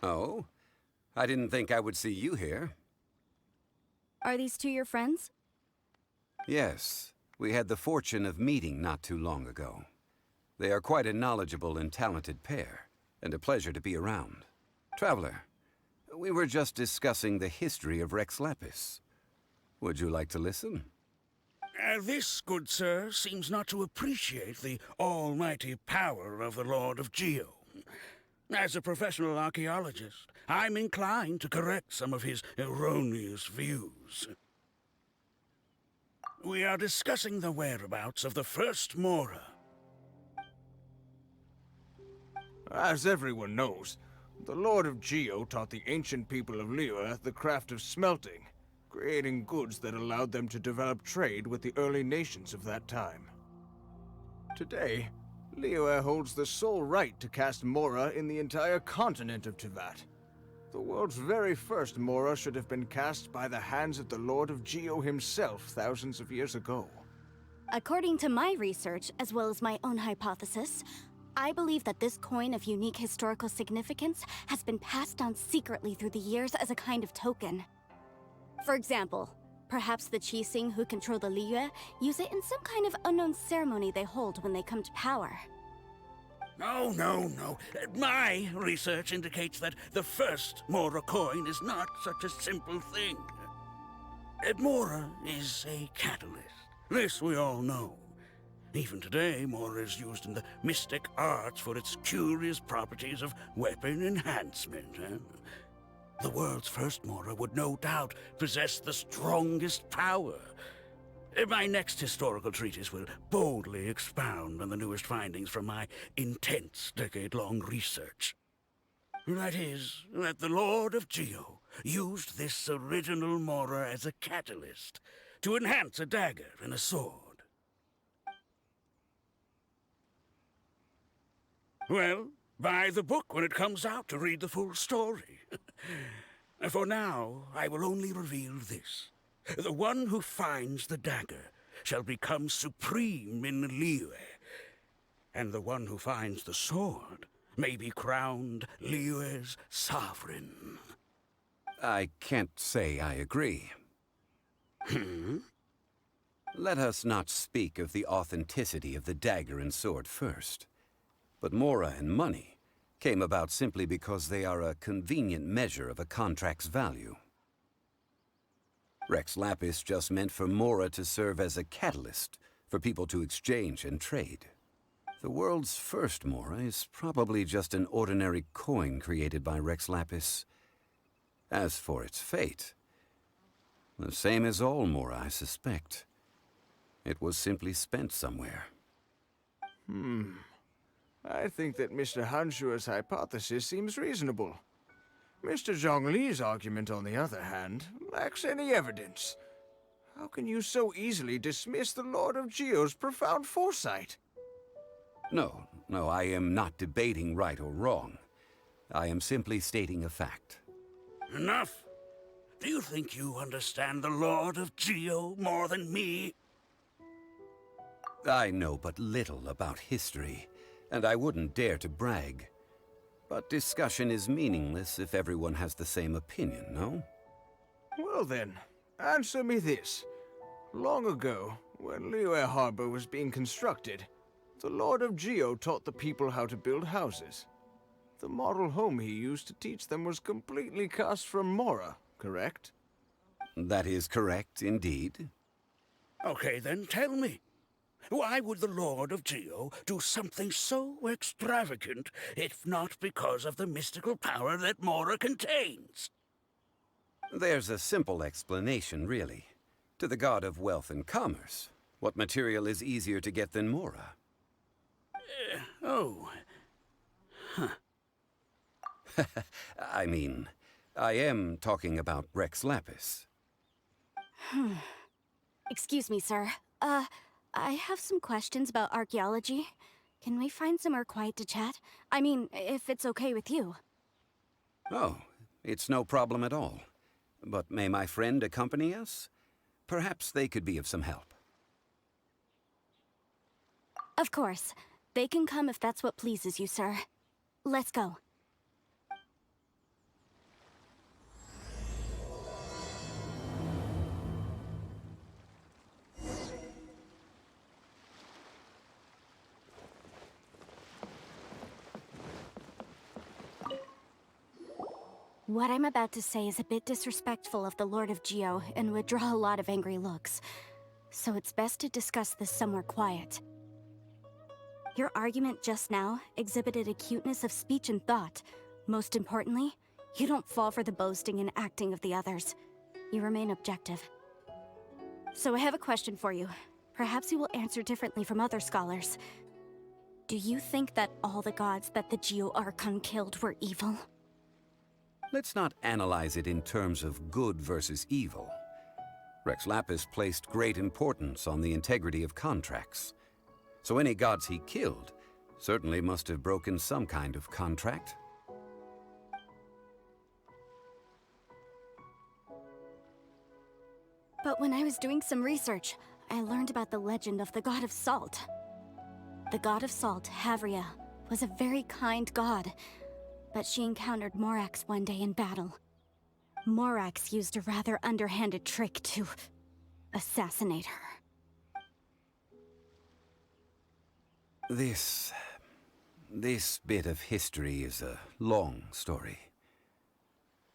Oh? I didn't think I would see you here. Are these two your friends? Yes, we had the fortune of meeting not too long ago. They are quite a knowledgeable and talented pair, and a pleasure to be around. Traveler, we were just discussing the history of Rex Lapis. Would you like to listen? This, good sir, seems not to appreciate the almighty power of the Lord of Geo. As a professional archaeologist, I'm inclined to correct some of his erroneous views. We are discussing the whereabouts of the first Mora. As everyone knows, the Lord of Geo taught the ancient people of Liyue the craft of smelting, creating goods that allowed them to develop trade with the early nations of that time. Today, Liyue holds the sole right to cast Mora in the entire continent of Teyvat. The world's very first Mora should have been cast by the hands of the Lord of Geo himself thousands of years ago. According to my research, as well as my own hypothesis, I believe that this coin of unique historical significance has been passed down secretly through the years as a kind of token. For example, perhaps the Qixing who control the Liyue use it in some kind of unknown ceremony they hold when they come to power. No. My research indicates that the first Mora coin is not such a simple thing. Mora is a catalyst. This we all know. Even today, Mora is used in the mystic arts for its curious properties of weapon enhancement. The world's first Mora would no doubt possess the strongest power. My next historical treatise will boldly expound on the newest findings from my intense decade-long research. That is, that the Lord of Geo used this original Mora as a catalyst to enhance a dagger and a sword. Well, buy the book when it comes out to read the full story. For now, I will only reveal this. The one who finds the dagger shall become supreme in Liyue, and the one who finds the sword may be crowned Liyue's sovereign. I can't say I agree. Let us not speak of the authenticity of the dagger and sword first. But Mora and money came about simply because they are a convenient measure of a contract's value. Rex Lapis just meant for Mora to serve as a catalyst for people to exchange and trade. The world's first Mora is probably just an ordinary coin created by Rex Lapis. As for its fate, the same as all Mora, I suspect. It was simply spent somewhere. I think that Mr. Hanshua's hypothesis seems reasonable. Mr. Zhongli's argument, on the other hand, lacks any evidence. How can you so easily dismiss the Lord of Geo's profound foresight? No, I am not debating right or wrong. I am simply stating a fact. Enough! Do you think you understand the Lord of Geo more than me? I know but little about history, and I wouldn't dare to brag. But discussion is meaningless if everyone has the same opinion, no? Well then, answer me this. Long ago, when Liyue Harbor was being constructed, the Lord of Geo taught the people how to build houses. The model home he used to teach them was completely cast from Mora, correct? That is correct, indeed. Okay, then tell me. Why would the Lord of Geo do something so extravagant, if not because of the mystical power that Mora contains? There's a simple explanation, really. To the god of wealth and commerce, what material is easier to get than Mora? I mean, I am talking about Rex Lapis. Excuse me, sir. I have some questions about archaeology. Can we find somewhere quiet to chat? I mean, if it's okay with you. Oh, it's no problem at all. But may my friend accompany us? Perhaps they could be of some help. Of course. They can come if that's what pleases you, sir. Let's go. What I'm about to say is a bit disrespectful of the Lord of Geo and would draw a lot of angry looks. So it's best to discuss this somewhere quiet. Your argument just now exhibited a cuteness of speech and thought. Most importantly, you don't fall for the boasting and acting of the others. You remain objective. So I have a question for you. Perhaps you will answer differently from other scholars. Do you think that all the gods that the Geo Archon killed were evil? Let's not analyze it in terms of good versus evil. Rex Lapis placed great importance on the integrity of contracts. So any gods he killed certainly must have broken some kind of contract. But when I was doing some research, I learned about the legend of the god of salt. The god of salt, Havria, was a very kind god, but she encountered Morax one day in battle. Morax used a rather underhanded trick to assassinate her. This bit of history is a long story.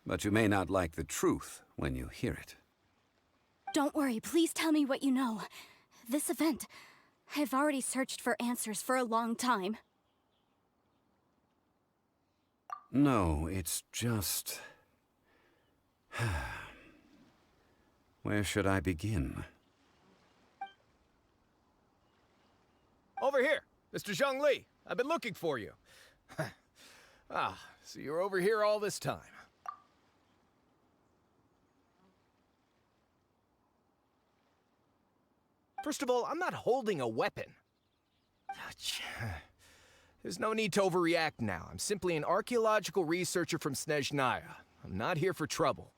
But you may not like the truth when you hear it. Don't worry, please tell me what you know. This event, I've already searched for answers for a long time. No, it's just... Where should I begin? Over here, Mr. Zhongli. I've been looking for you. So you're over here all this time. First of all, I'm not holding a weapon. There's no need to overreact now. I'm simply an archaeological researcher from Snezhnaya. I'm not here for trouble.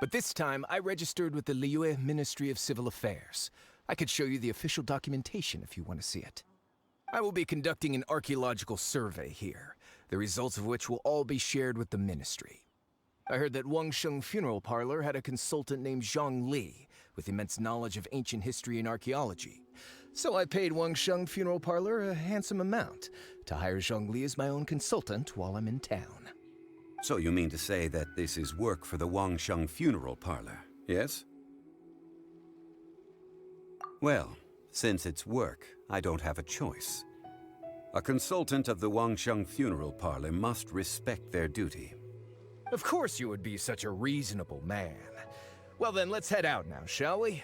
But this time, I registered with the Liyue Ministry of Civil Affairs. I could show you the official documentation if you want to see it. I will be conducting an archaeological survey here, the results of which will all be shared with the ministry. I heard that Wangsheng Funeral Parlor had a consultant named Zhongli, with immense knowledge of ancient history and archaeology. So I paid Wangsheng Funeral Parlor a handsome amount to hire Zhongli as my own consultant while I'm in town. So you mean to say that this is work for the Wangsheng Funeral Parlor, yes? Well, since it's work, I don't have a choice. A consultant of the Wangsheng Funeral Parlor must respect their duty. Of course you would be such a reasonable man. Well then, let's head out now, shall we?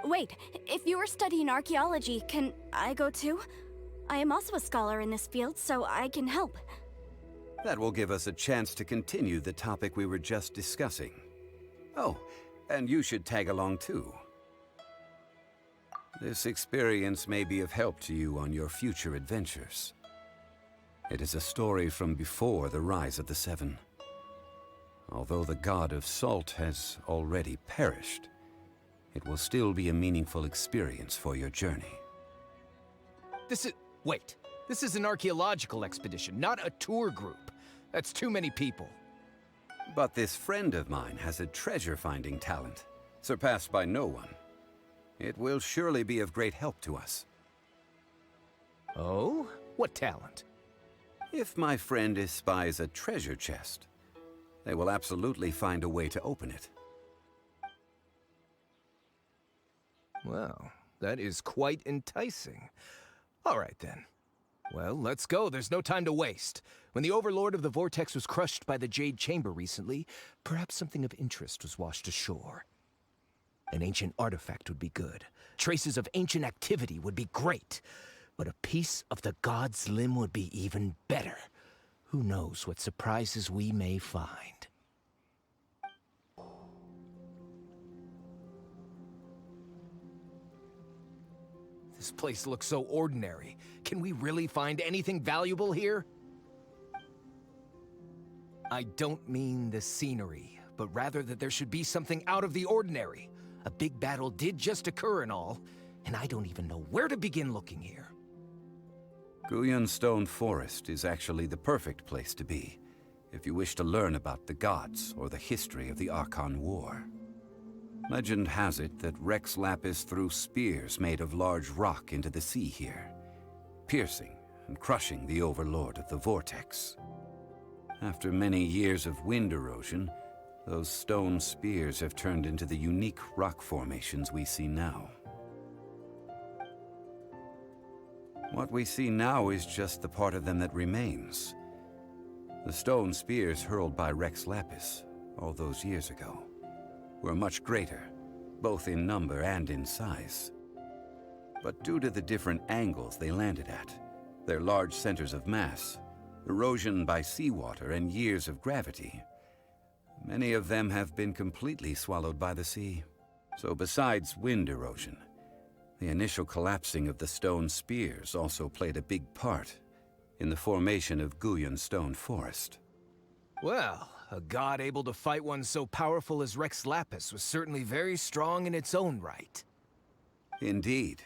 Wait, if you are studying archaeology, can I go too? I am also a scholar in this field, so I can help. That will give us a chance to continue the topic we were just discussing. Oh, and you should tag along too. This experience may be of help to you on your future adventures. It is a story from before the rise of the Seven. Although the god of salt has already perished, it will still be a meaningful experience for your journey. Wait. This is an archaeological expedition, not a tour group. That's too many people. But this friend of mine has a treasure-finding talent, surpassed by no one. It will surely be of great help to us. Oh? What talent? If my friend espies a treasure chest, they will absolutely find a way to open it. Well, that is quite enticing. All right, then. Well, let's go. There's no time to waste. When the Overlord of the Vortex was crushed by the Jade Chamber recently, perhaps something of interest was washed ashore. An ancient artifact would be good. Traces of ancient activity would be great. But a piece of the god's limb would be even better. Who knows what surprises we may find. This place looks so ordinary. Can we really find anything valuable here? I don't mean the scenery, but rather that there should be something out of the ordinary. A big battle did just occur and all, and I don't even know where to begin looking here. Guyan Stone Forest is actually the perfect place to be, if you wish to learn about the gods or the history of the Archon War. Legend has it that Rex Lapis threw spears made of large rock into the sea here, piercing and crushing the overlord of the vortex. After many years of wind erosion, those stone spears have turned into the unique rock formations we see now. What we see now is just the part of them that remains. The stone spears hurled by Rex Lapis all those years ago were much greater, both in number and in size. But due to the different angles they landed at, their large centers of mass, erosion by seawater, and years of gravity, many of them have been completely swallowed by the sea. So besides wind erosion, the initial collapsing of the stone spears also played a big part in the formation of Guyan Stone Forest. Well, a god able to fight one so powerful as Rex Lapis was certainly very strong in its own right. Indeed.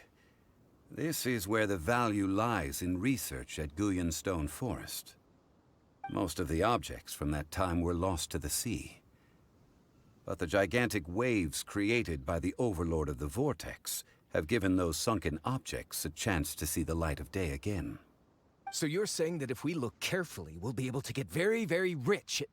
This is where the value lies in research at Guyan Stone Forest. Most of the objects from that time were lost to the sea. But the gigantic waves created by the overlord of the vortex have given those sunken objects a chance to see the light of day again. So you're saying that if we look carefully, we'll be able to get very, very rich.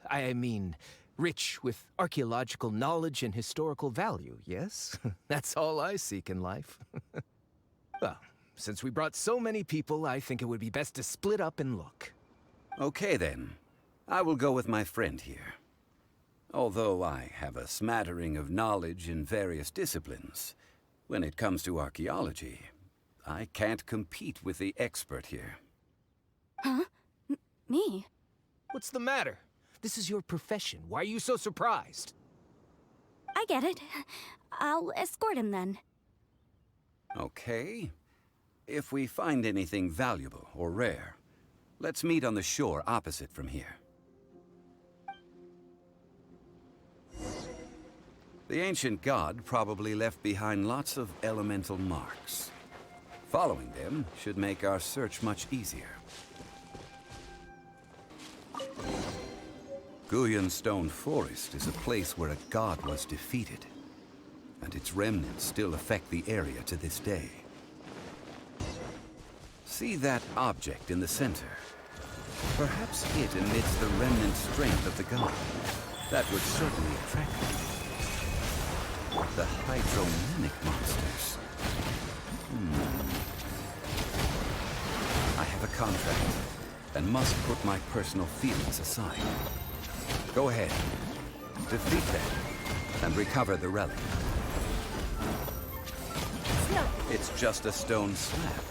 I mean, rich with archaeological knowledge and historical value, yes? That's all I seek in life. Well, since we brought so many people, I think it would be best to split up and look. Okay then. I will go with my friend here. Although I have a smattering of knowledge in various disciplines, when it comes to archaeology, I can't compete with the expert here. Huh? Me? What's the matter? This is your profession. Why are you so surprised? I get it. I'll escort him then. Okay. If we find anything valuable or rare, let's meet on the shore opposite from here. The ancient god probably left behind lots of elemental marks. Following them should make our search much easier. Guyan Stone Forest is a place where a god was defeated, and its remnants still affect the area to this day. See that object in the center? Perhaps it emits the remnant strength of the god. That would certainly attract them. The hydromanic monsters. I have a contract, and must put my personal feelings aside. Go ahead, defeat them, and recover the relic. No. It's just a stone slab,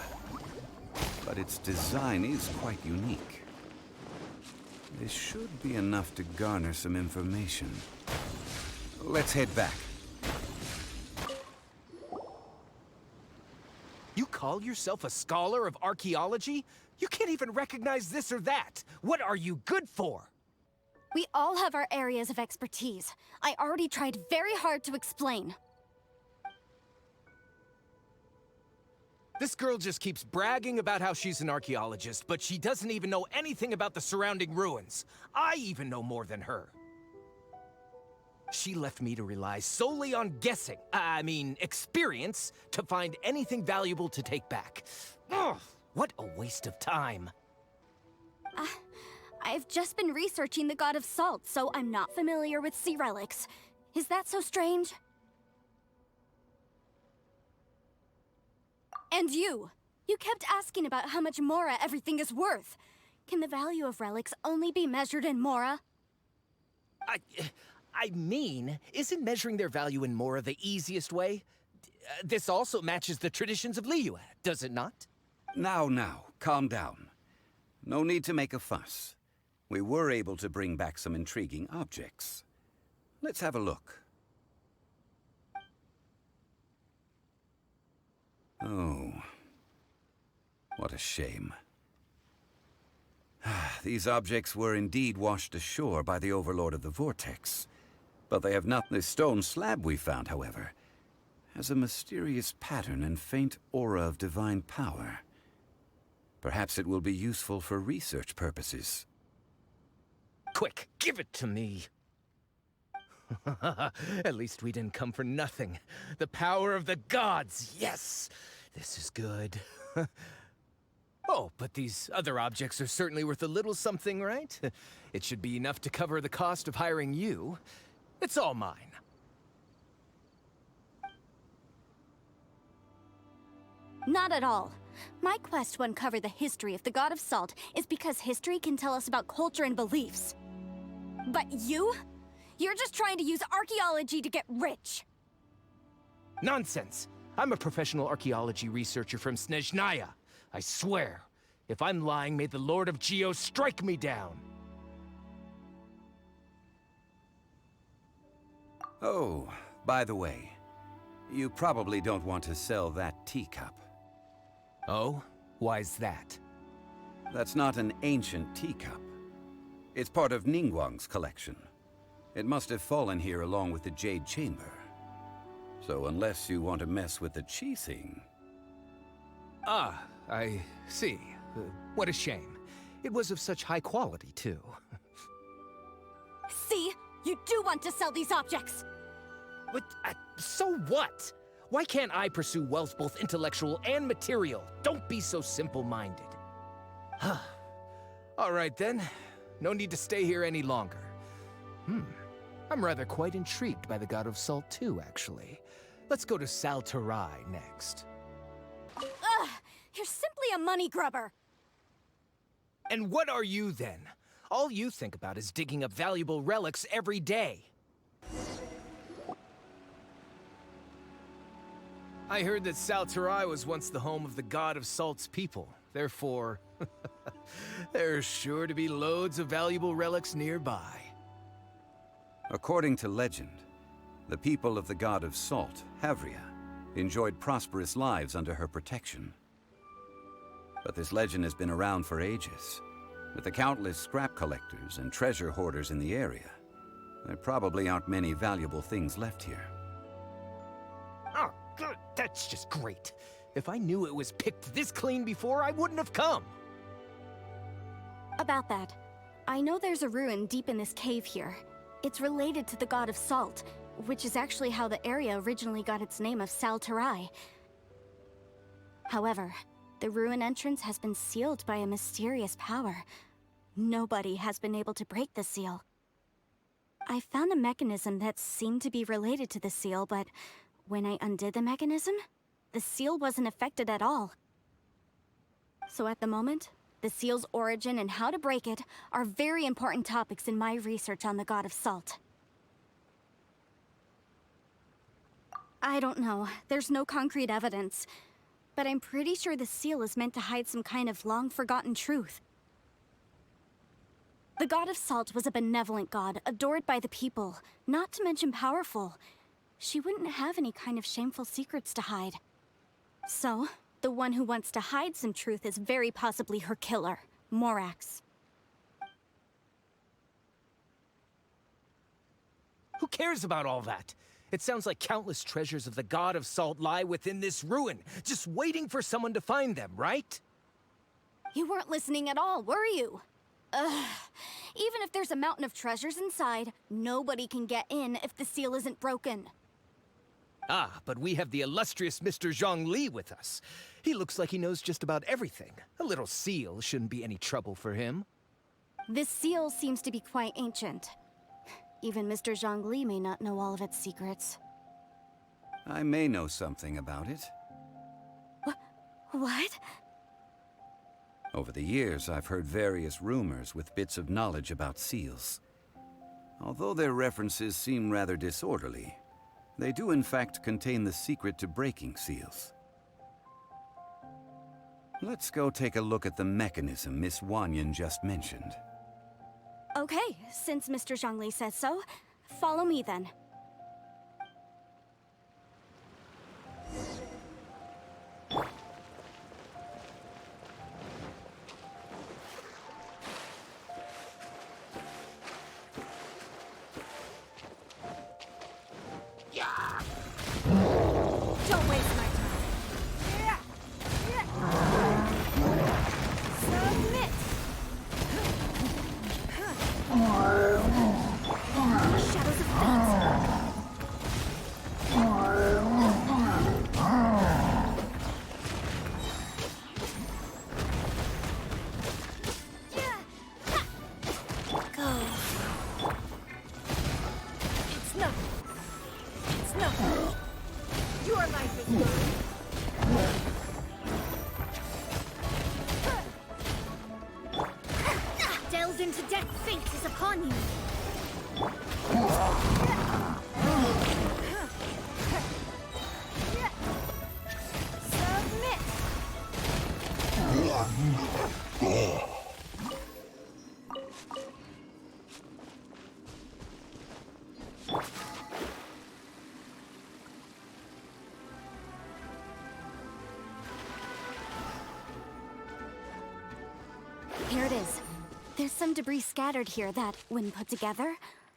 but its design is quite unique. This should be enough to garner some information. Let's head back. You call yourself a scholar of archaeology? You can't even recognize this or that. What are you good for? We all have our areas of expertise. I already tried very hard to explain. This girl just keeps bragging about how she's an archaeologist, but she doesn't even know anything about the surrounding ruins. I even know more than her. She left me to rely solely on guessing, experience, to find anything valuable to take back. Ugh, what a waste of time. I've just been researching the god of salt, so I'm not familiar with sea relics. Is that so strange? And you kept asking about how much Mora everything is worth. Can the value of relics only be measured in Mora? Isn't measuring their value in Mora the easiest way? This also matches the traditions of Liyue, does it not? Now, calm down. No need to make a fuss. We were able to bring back some intriguing objects. Let's have a look. Oh, what a shame. These objects were indeed washed ashore by the overlord of the vortex. But they have not. The stone slab we found, however, has a mysterious pattern and faint aura of divine power. Perhaps it will be useful for research purposes. Quick, give it to me. At least we didn't come for nothing. The power of the gods, yes! This is good. Oh, but these other objects are certainly worth a little something, right? It should be enough to cover the cost of hiring you. It's all mine. Not at all. My quest to uncover the history of the God of Salt is because history can tell us about culture and beliefs. But you? You're just trying to use archaeology to get rich. Nonsense! I'm a professional archaeology researcher from Snezhnaya. I swear, if I'm lying, may the Lord of Geo strike me down. Oh, by the way, you probably don't want to sell that teacup. Oh? Why's that? That's not an ancient teacup. It's part of Ningguang's collection. It must have fallen here along with the Jade Chamber. So unless you want to mess with the Qixing... Ah, I see. What a shame. It was of such high quality, too. See? You do want to sell these objects! But, so what? Why can't I pursue wealth both intellectual and material? Don't be so simple-minded. All right, then. No need to stay here any longer. I'm rather quite intrigued by the God of Salt, too, actually. Let's go to Sal Tarai next. Ugh! You're simply a money grubber! And what are you, then? All you think about is digging up valuable relics every day. I heard that Sal Tarai was once the home of the God of Salt's people. Therefore, there's sure to be loads of valuable relics nearby. According to legend, the people of the God of Salt, Havria, enjoyed prosperous lives under her protection. But this legend has been around for ages. With the countless scrap collectors and treasure hoarders in the area, there probably aren't many valuable things left here. Oh, good. That's just great. If I knew it was picked this clean before, I wouldn't have come. About that, I know there's a ruin deep in this cave here. It's related to the God of Salt, which is actually how the area originally got its name of Sal Tarai. However, the ruin entrance has been sealed by a mysterious power. Nobody has been able to break the seal. I found a mechanism that seemed to be related to the seal, but when I undid the mechanism, the seal wasn't affected at all. So at the moment, the seal's origin and how to break it are very important topics in my research on the God of Salt. I don't know. There's no concrete evidence. But I'm pretty sure the seal is meant to hide some kind of long-forgotten truth. The God of Salt was a benevolent god, adored by the people, not to mention powerful. She wouldn't have any kind of shameful secrets to hide. So, the one who wants to hide some truth is very possibly her killer, Morax. Who cares about all that? It sounds like countless treasures of the God of Salt lie within this ruin, just waiting for someone to find them, right? You weren't listening at all, were you? Ugh. Even if there's a mountain of treasures inside, nobody can get in if the seal isn't broken. Ah, but we have the illustrious Mr. Zhongli with us. He looks like he knows just about everything. A little seal shouldn't be any trouble for him. This seal seems to be quite ancient. Even Mr. Zhongli may not know all of its secrets. I may know something about it. What? Over the years, I've heard various rumors with bits of knowledge about seals. Although their references seem rather disorderly, they do in fact contain the secret to breaking seals. Let's go take a look at the mechanism Miss Wanyan just mentioned. Okay, since Mr. Zhongli says so, follow me then. Don't waste my time. Submit! Shadows of fate. nothing. Your life is mine. Delve into death's fate is upon you. Submit. Here it is. There's some debris scattered here that, when put together,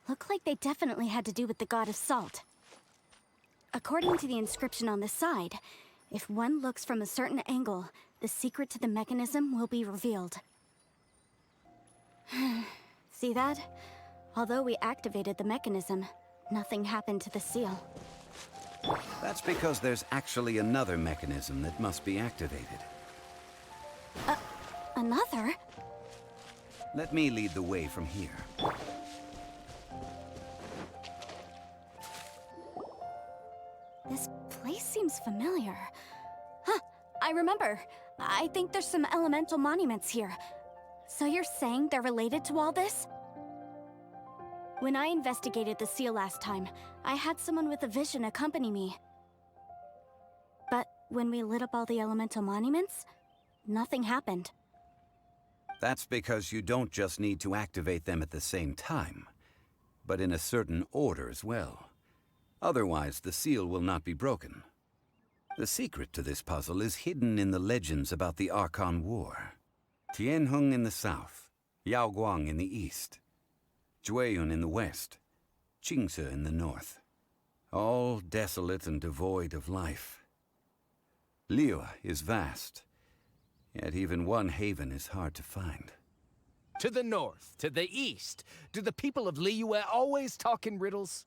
look like they definitely had to do with the god of salt. According to the inscription on the side, if one looks from a certain angle, the secret to the mechanism will be revealed. See that? Although we activated the mechanism, nothing happened to the seal. That's because there's actually another mechanism that must be activated. Another? Let me lead the way from here. This place seems familiar. Huh, I remember. I think there's some elemental monuments here. So you're saying they're related to all this? When I investigated the seal last time, I had someone with a vision accompany me. But when we lit up all the elemental monuments, nothing happened. That's because you don't just need to activate them at the same time, but in a certain order as well. Otherwise, the seal will not be broken. The secret to this puzzle is hidden in the legends about the Archon War. Tianheng in the south, Yaoguang in the east, Jueyun in the west, Qingce in the north. All desolate and devoid of life. Liyue is vast, yet even one haven is hard to find. To the north, to the east. Do the people of Liyue always talk in riddles?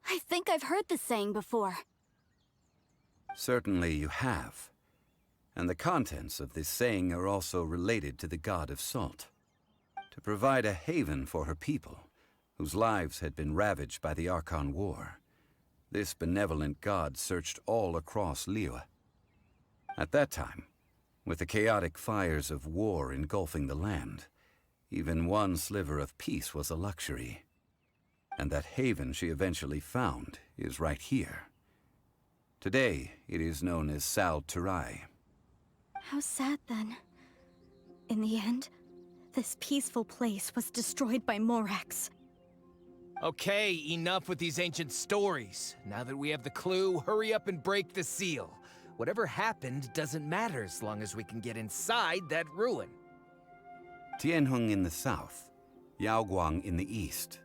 I think I've heard this saying before. Certainly you have. And the contents of this saying are also related to the god of salt. To provide a haven for her people, whose lives had been ravaged by the Archon War, this benevolent god searched all across Liyue. At that time, with the chaotic fires of war engulfing the land, even one sliver of peace was a luxury. And that haven she eventually found is right here. Today, it is known as Sal Turai. How sad then. In the end, this peaceful place was destroyed by Morax. Okay, enough with these ancient stories. Now that we have the clue, hurry up and break the seal. Whatever happened doesn't matter as long as we can get inside that ruin. Tianheng in the south, Yaoguang in the east,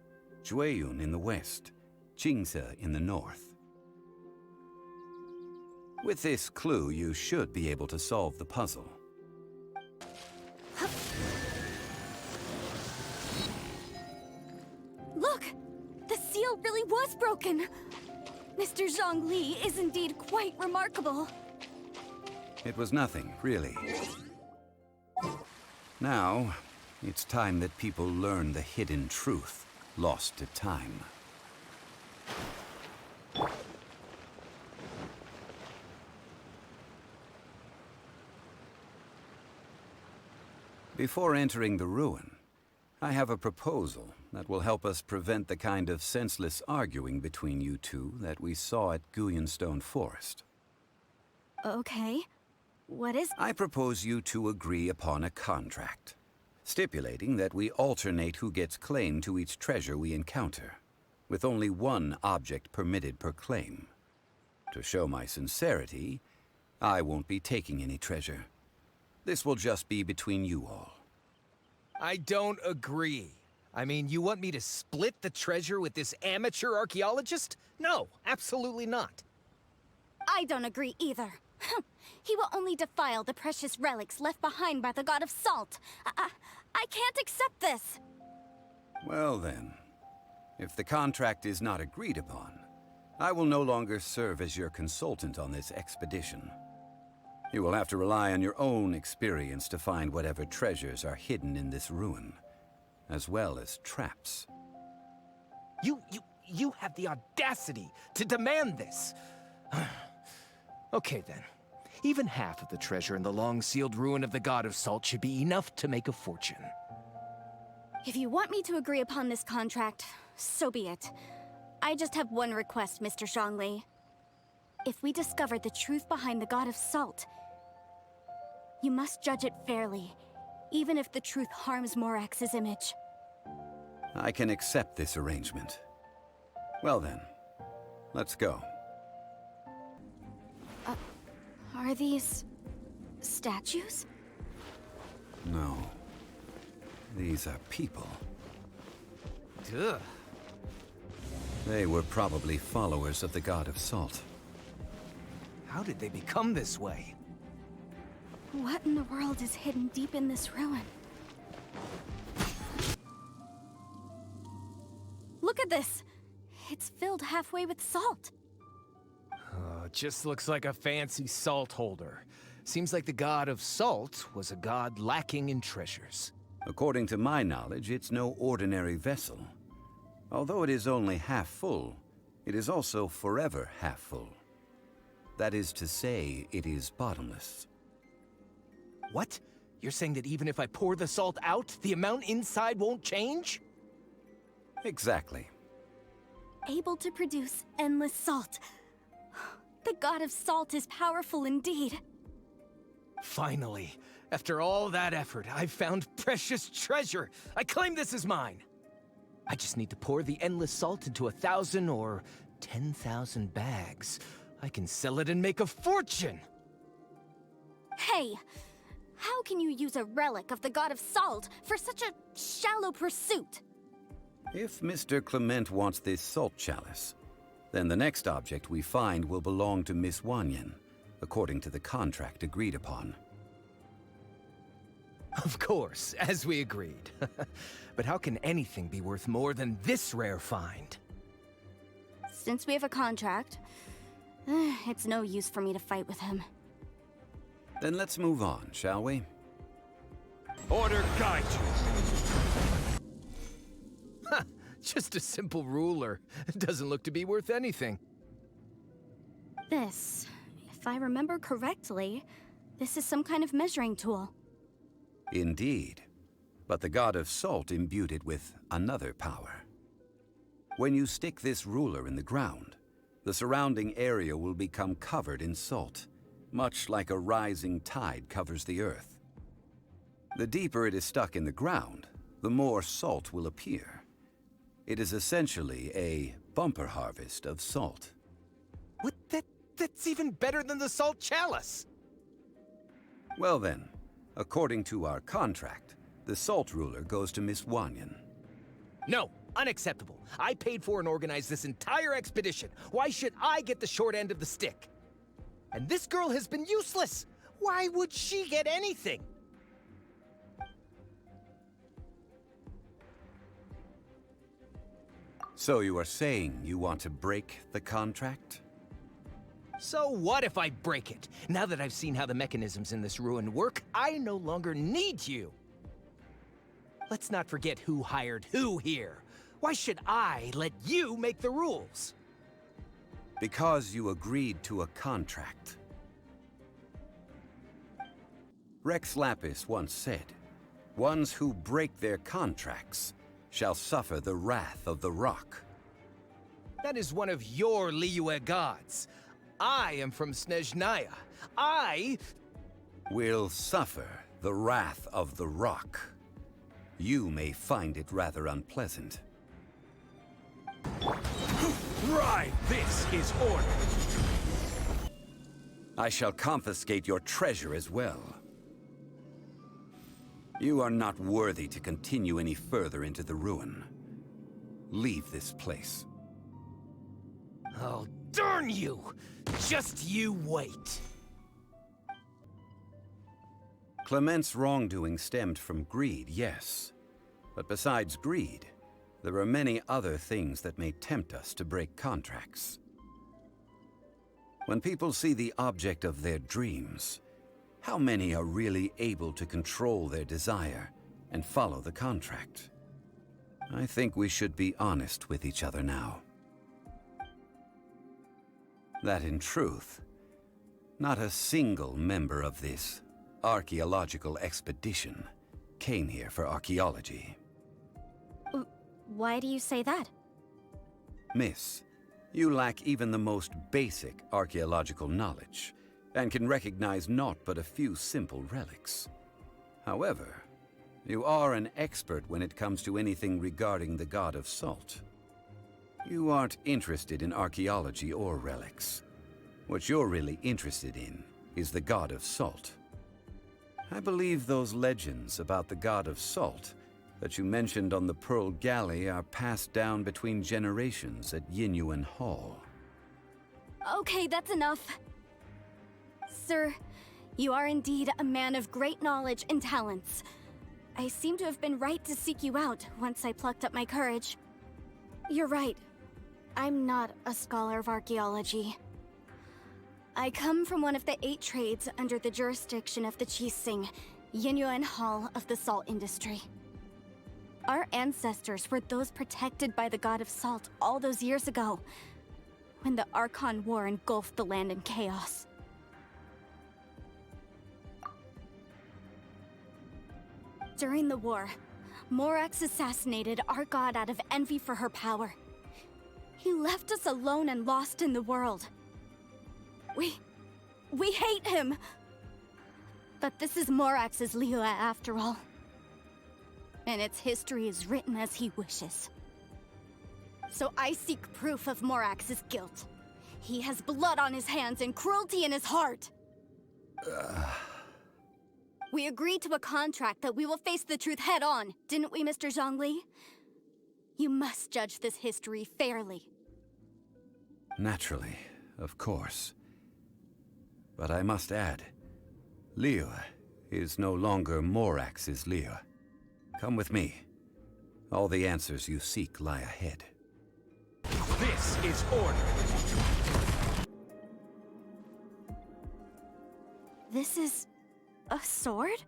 Jueyun in the west, Qingce in the north. With this clue, you should be able to solve the puzzle. Look! The seal really was broken! Mr. Zhongli is indeed quite remarkable. It was nothing, really. Now, it's time that people learn the hidden truth lost to time. Before entering the ruin, I have a proposal that will help us prevent the kind of senseless arguing between you two that we saw at Guyonstone Forest. Okay. What is... I propose you two agree upon a contract, stipulating that we alternate who gets claim to each treasure we encounter, with only one object permitted per claim. To show my sincerity, I won't be taking any treasure. This will just be between you all. I don't agree. I mean, you want me to split the treasure with this amateur archaeologist? No, absolutely not. I don't agree either. He will only defile the precious relics left behind by the god of salt. I can't accept this. Well then, if the contract is not agreed upon, I will no longer serve as your consultant on this expedition. You will have to rely on your own experience to find whatever treasures are you have the audacity to demand this? Okay then. Even half of the treasure in the long-sealed ruin of the God of Salt should be enough to make a fortune. If you want me to agree upon this contract, so be it. I just have one request, Mr. Zhongli. If we discover the truth behind the God of Salt, you must judge it fairly, even if the truth harms Morax's image. I can accept this arrangement. Well then, let's go. Are these statues? No. These are people. Ugh. They were probably followers of the God of Salt. How did they become this way? What in the world is hidden deep in this ruin? Look at this! It's filled halfway with salt. Oh, it just looks like a fancy salt holder. Seems like the God of Salt was a god lacking in treasures. According to my knowledge, it's no ordinary vessel. Although it is only half full, it is also forever half full. That is to say, it is bottomless. What? You're saying that even if I pour the salt out, the amount inside won't change? Exactly. Able to produce endless salt. The God of Salt is powerful indeed. Finally, after all that effort, I've found precious treasure. I claim this as mine. I just need to pour the endless salt into 1,000 or 10,000 bags. I can sell it and make a fortune! Hey, how can you use a relic of the God of Salt for such a shallow pursuit? If Mr. Clement wants this salt chalice, then the next object we find will belong to Miss Wanyan, according to the contract agreed upon. Of course, as we agreed. But how can anything be worth more than this rare find? Since we have a contract, it's no use for me to fight with him. Then let's move on, shall we? Order guide you. Just a simple ruler. It doesn't look to be worth anything. This, if I remember correctly, this is some kind of measuring tool. Indeed. But the God of Salt imbued it with another power. When you stick this ruler in the ground, the surrounding area will become covered in salt, much like a rising tide covers the earth. The deeper it is stuck in the ground, the more salt will appear. It is essentially a bumper harvest of salt. What? That's even better than the salt chalice! Well then, according to our contract, the salt ruler goes to Miss Wanyan. No, unacceptable. I paid for and organized this entire expedition. Why should I get the short end of the stick? And this girl has been useless! Why would she get anything? So you are saying you want to break the contract? So what if I break it? Now that I've seen how the mechanisms in this ruin work, I no longer need you. Let's not forget who hired who here. Why should I let you make the rules? Because you agreed to a contract. Rex Lapis once said, "Ones who break their contracts shall suffer the wrath of the rock." That is one of your Liyue gods. I am from Snezhnaya. I Will suffer the wrath of the rock. You may find it rather unpleasant. Right, this is order. I shall confiscate your treasure as well. You are not worthy to continue any further into the ruin. Leave this place. Oh, darn you! Just you wait. Clement's wrongdoing stemmed from greed, yes. But besides greed, there are many other things that may tempt us to break contracts. When people see the object of their dreams, how many are really able to control their desire and follow the contract? I think we should be honest with each other now. That in truth, not a single member of this archaeological expedition came here for archaeology. Why do you say that? Miss, you lack even the most basic archaeological knowledge, and can recognize naught but a few simple relics. However, you are an expert when it comes to anything regarding the god of salt. You aren't interested in archaeology or relics. What you're really interested in is the god of salt. I believe those legends about the god of salt that you mentioned on the Pearl Galley are passed down between generations at Yinyuan Hall. Okay, that's enough. Sir, you are indeed a man of great knowledge and talents. I seem to have been right to seek you out once I plucked up my courage. You're right. I'm not a scholar of archaeology. I come from one of the 8 trades under the jurisdiction of the Qixing, Yinyuan Hall of the salt industry. Our ancestors were those protected by the god of salt all those years ago, when the Archon War engulfed the land in chaos. During the war, Morax assassinated our god out of envy for her power. He left us alone and lost in the world. We hate him! But this is Morax's Liyue after all. And its history is written as he wishes. So I seek proof of Morax's guilt. He has blood on his hands and cruelty in his heart. We agreed to a contract that we will face the truth head on, didn't we, Mr. Zhongli? You must judge this history fairly. Naturally, of course. But I must add, Liyue is no longer Morax's Liyue. Come with me. All the answers you seek lie ahead. This is order! This is a sword?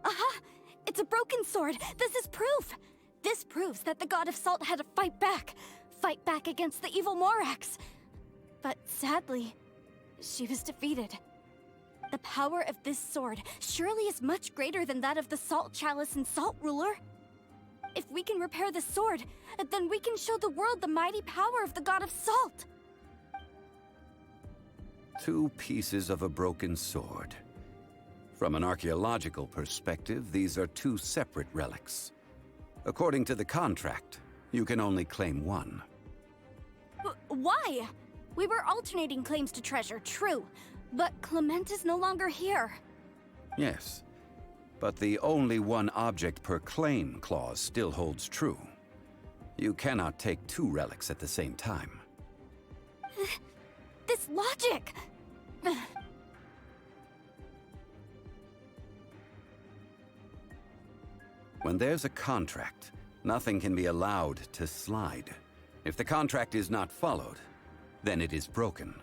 Aha! It's a broken sword! This is proof! This proves that the god of salt had to fight back against the evil Morax. But sadly, she was defeated. The power of this sword surely is much greater than that of the Salt Chalice and Salt Ruler. If we can repair the sword, then we can show the world the mighty power of the god of salt. 2 pieces of a broken sword. From an archaeological perspective, these are 2 separate relics. According to the contract, you can only claim one. Why? We were alternating claims to treasure, true. But Clement is no longer here. Yes, but the only one object per claim clause still holds true. You cannot take 2 relics at the same time. This logic! When there's a contract, nothing can be allowed to slide. If the contract is not followed, then it is broken.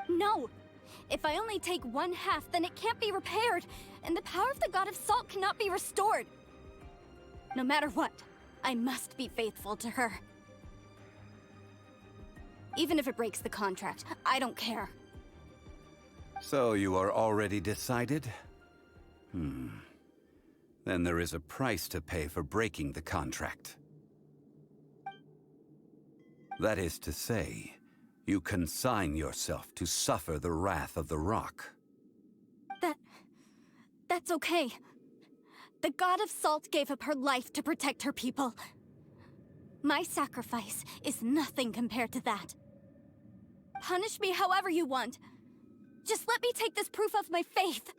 No! If I only take 1/2, then it can't be repaired, and the power of the god of salt cannot be restored. No matter what, I must be faithful to her. Even if it breaks the contract, I don't care. So you are already decided? Then there is a price to pay for breaking the contract. That is to say, you consign yourself to suffer the wrath of the rock. That's okay. The god of salt gave up her life to protect her people. My sacrifice is nothing compared to that. Punish me however you want. Just let me take this proof of my faith.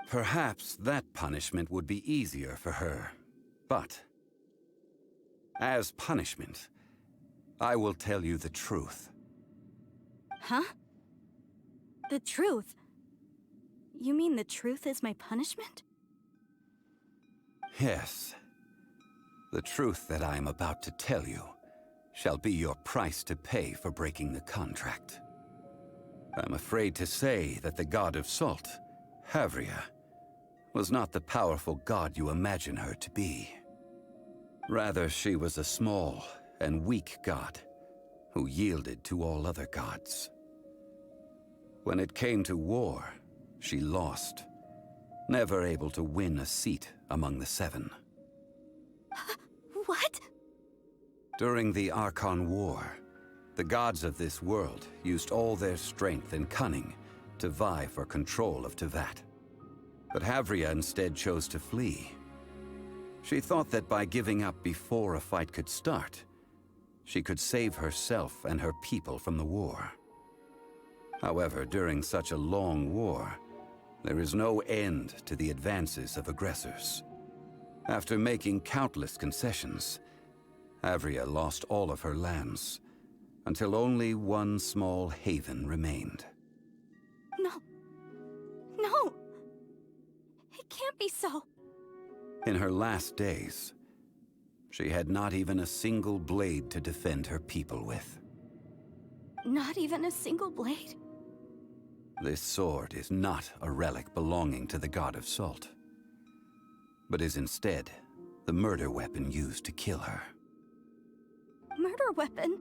Perhaps that punishment would be easier for her, but as punishment, I will tell you the truth. Huh? The truth? You mean the truth is my punishment? Yes. The truth that I am about to tell you shall be your price to pay for breaking the contract. I'm afraid to say that the god of salt, Havria, was not the powerful god you imagine her to be. Rather, she was a small and weak god who yielded to all other gods. When it came to war, she lost, never able to win a seat among the seven. What? During the Archon War, the gods of this world used all their strength and cunning to vie for control of Tevat. But Havria instead chose to flee. She thought that by giving up before a fight could start, she could save herself and her people from the war. However, during such a long war, there is no end to the advances of aggressors. After making countless concessions, Havria lost all of her lands, until only one small haven remained. No. No! It can't be so. In her last days, she had not even a single blade to defend her people with. Not even a single blade? This sword is not a relic belonging to the god of salt, but is instead the murder weapon used to kill her. Murder weapon?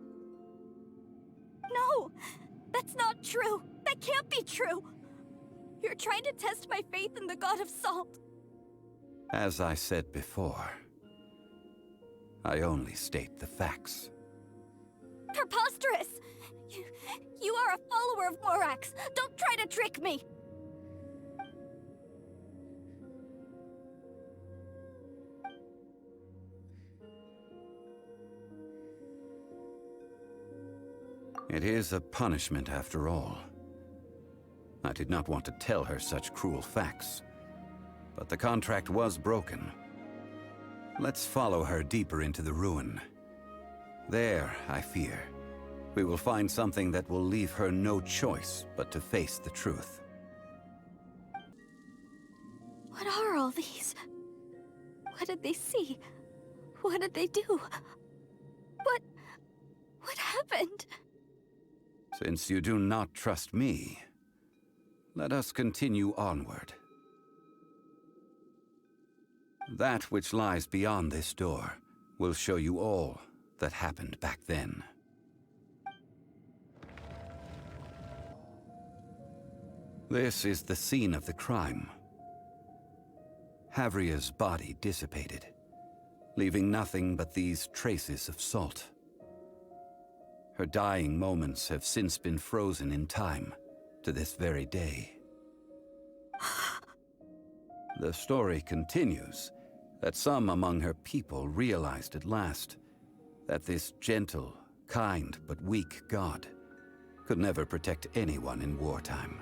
No! That's not true! That can't be true! You're trying to test my faith in the god of salt. As I said before, I only state the facts. Preposterous! You are a follower of Morax! Don't try to trick me! It is a punishment after all. I did not want to tell her such cruel facts, but the contract was broken. Let's follow her deeper into the ruin. There, I fear, we will find something that will leave her no choice but to face the truth. What are all these? What did they see? What did they do? What happened? Since you do not trust me, let us continue onward. That which lies beyond this door will show you all that happened back then. This is the scene of the crime. Havria's body dissipated, leaving nothing but these traces of salt. Her dying moments have since been frozen in time to this very day. The story continues that some among her people realized at last that this gentle, kind, but weak god could never protect anyone in wartime.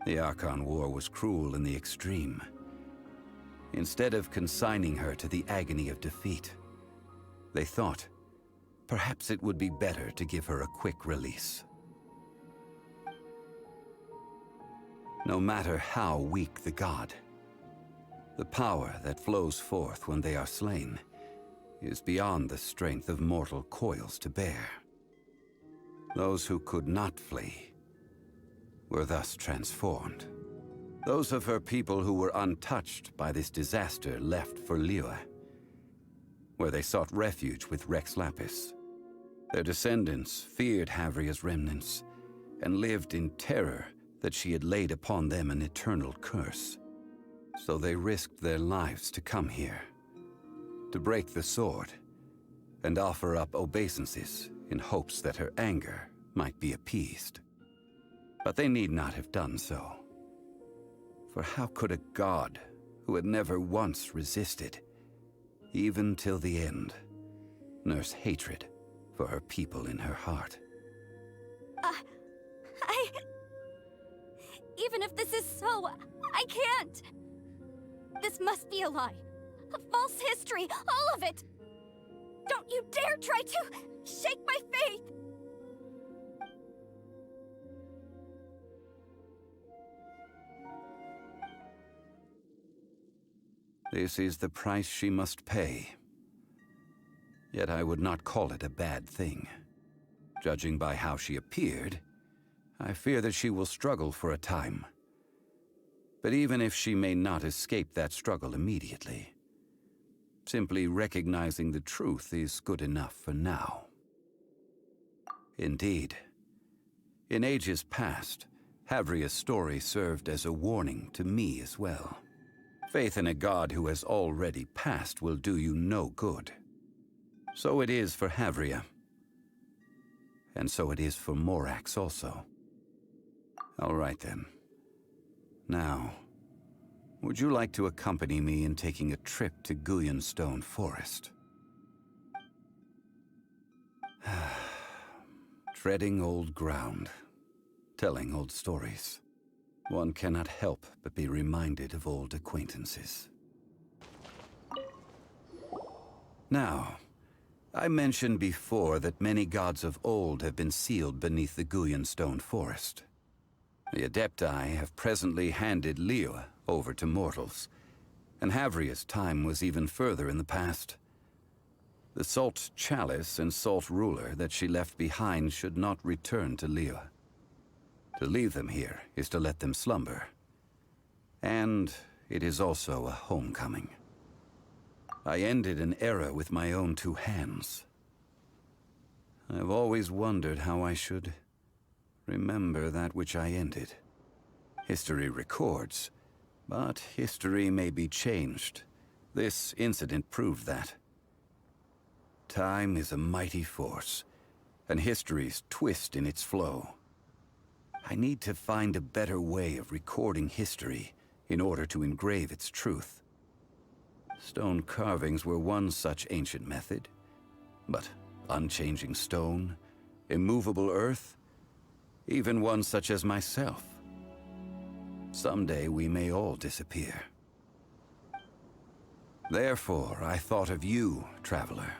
The Archon War was cruel in the extreme. Instead of consigning her to the agony of defeat, they thought perhaps it would be better to give her a quick release. No matter how weak the god, the power that flows forth when they are slain is beyond the strength of mortal coils to bear. Those who could not flee were thus transformed. Those of her people who were untouched by this disaster left for Liyue, where they sought refuge with Rex Lapis. Their descendants feared Havria's remnants and lived in terror that she had laid upon them an eternal curse. So they risked their lives to come here, to break the sword, and offer up obeisances in hopes that her anger might be appeased. But they need not have done so. For how could a god who had never once resisted, even till the end, nurse hatred for her people in her heart? Even if this is so, I can't! This must be a lie. A false history, all of it! Don't you dare try to shake my faith! This is the price she must pay. Yet I would not call it a bad thing. Judging by how she appeared, I fear that she will struggle for a time. But even if she may not escape that struggle immediately, Simply recognizing the truth is good enough for now. Indeed. In ages past, Havria's story served as a warning to me as well. Faith in a god who has already passed will do you no good. So it is for Havria. And so it is for Morax also. All right then. Now, would you like to accompany me in taking a trip to Gullion Forest? Treading old ground, telling old stories. One cannot help but be reminded of old acquaintances. Now, I mentioned before that many gods of old have been sealed beneath the Gullion Forest. The Adepti have presently handed Liyue over to mortals, and Havria's time was even further in the past. The Salt Chalice and Salt Ruler that she left behind should not return to Liyue. To leave them here is to let them slumber. And it is also a homecoming. I ended an era with my own two hands. I've always wondered how I should remember that which I ended. History records, but history may be changed. This incident proved that. Time is a mighty force, and history's twist in its flow. I need to find a better way of recording history in order to engrave its truth. Stone carvings were one such ancient method, but unchanging stone, immovable earth, even one such as myself. Someday we may all disappear. Therefore, I thought of you, traveler.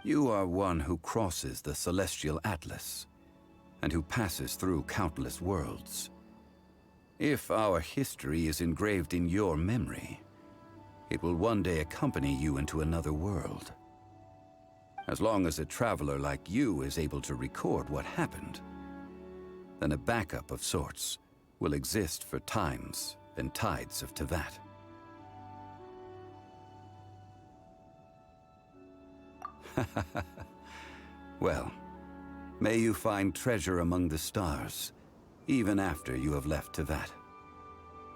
You are one who crosses the Celestial Atlas, and who passes through countless worlds. If our history is engraved in your memory, it will one day accompany you into another world. As long as a traveler like you is able to record what happened, then a backup of sorts will exist for times and tides of Teyvat. Well, may you find treasure among the stars, even after you have left Teyvat.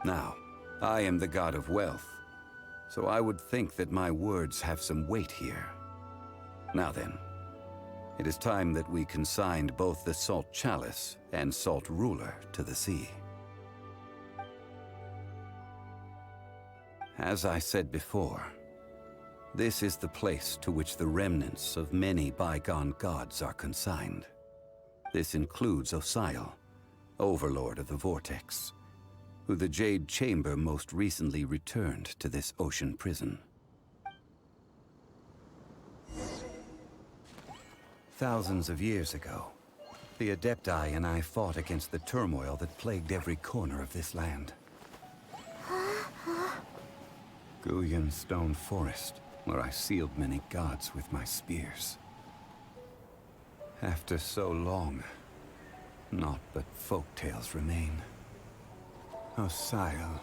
Now, I am the god of wealth, so I would think that my words have some weight here. Now then, it is time that we consigned both the Salt Chalice and Salt Ruler to the sea. As I said before, this is the place to which the remnants of many bygone gods are consigned. This includes Osial, Overlord of the Vortex, who the Jade Chamber most recently returned to this ocean prison. Thousands of years ago, the Adepti and I fought against the turmoil that plagued every corner of this land. Gullion Forest, where I sealed many gods with my spears. After so long, naught but folktales remain. Osial,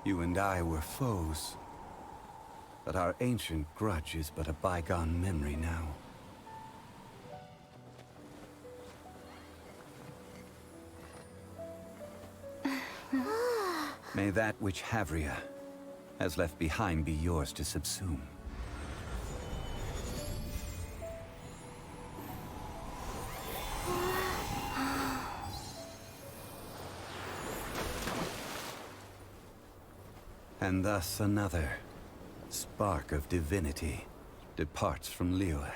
you and I were foes, but our ancient grudge is but a bygone memory now. May that which Havria has left behind be yours to subsume. And thus another spark of divinity departs from Liyue.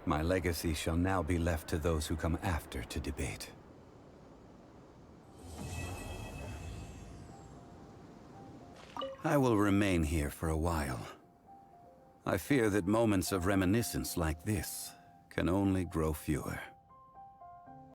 My legacy shall now be left to those who come after to debate. I will remain here for a while. I fear that moments of reminiscence like this can only grow fewer.